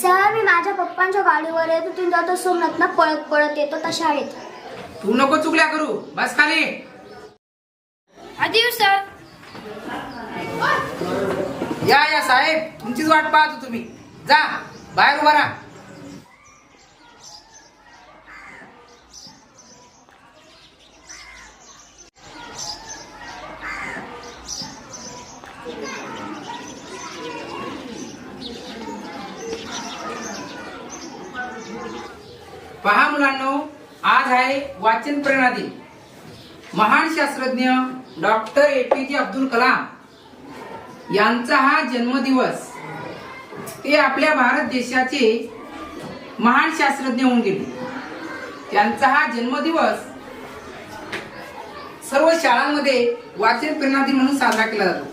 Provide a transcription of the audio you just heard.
Sir, मी माझ्या पप्पांच्या गाडीवर येतो, तुम्ही जातो सोमनाथला पळत पळत येतो त्या शाळेत. तू नको चुकल्या करू, बस खाली. आधी सर. या साहेब, तुमचीच वाट पाहतो. तुम्ही जा बाहेर उभा राहा. पहा मुलांनो, आज आहे वाचन प्रेरणा दिन. महान शास्त्रज्ञ डॉक्टर APJ अब्दुल कलाम यांचा हा जन्मदिवस. ते आपल्या भारत देशाचे महान शास्त्रज्ञ होऊन गेले. त्यांचा हा जन्मदिवस सर्व शाळांमध्ये वाचन प्रेरणा दिन म्हणून साजरा केला जातो.